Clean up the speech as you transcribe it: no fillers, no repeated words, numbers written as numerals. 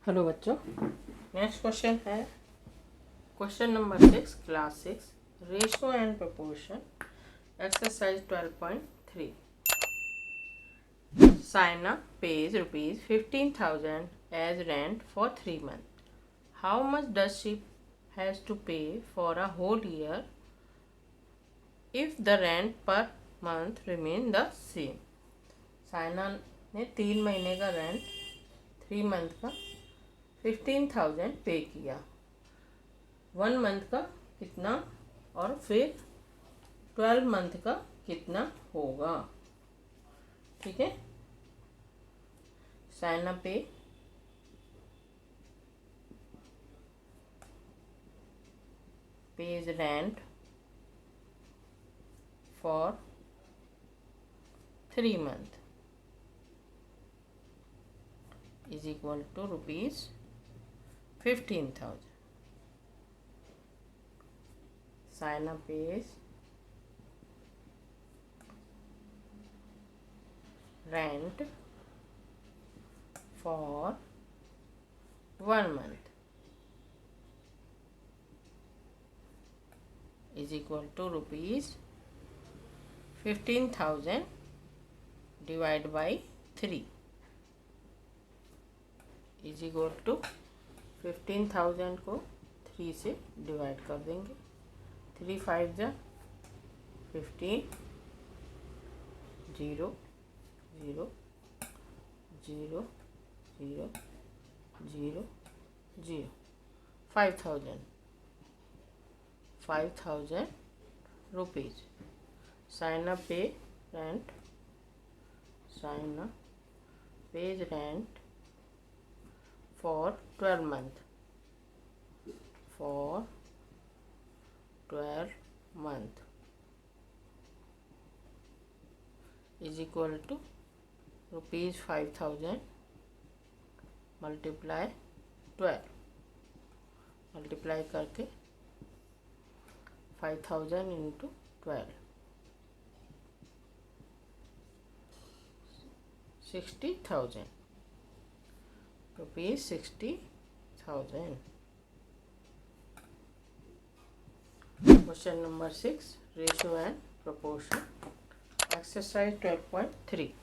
Hello बच्चों, next question है question number 6 class 6 ratio and proportion exercise 12.3 Saina pays rupees 15,000 as rent for 3 months. How much does she has to pay for a whole year if the rent per month remain the same? Saina ने 3 महीने का rent 3 month का 15,000 पे किया, 1 month का कितना और फिर 12 मंथ का कितना होगा। ठीक है, साइना पे pays rent for 3 months is equal to rupees 15,000. Saina pays rent for 1 month is equal to rupees 15,000 divided by 3 is equal to 15,000 को 3 से डिवाइड कर देंगे। 3 5 जा 15, 0 0 0 0 0 0 5,000 rupees. Saina pays rent for 12 months is equal to rupees 5,000 multiply 12, multiply करके 5,000 into 12 60,000 rupees 60,000. Question number 6 ratio and proportion exercise 12.3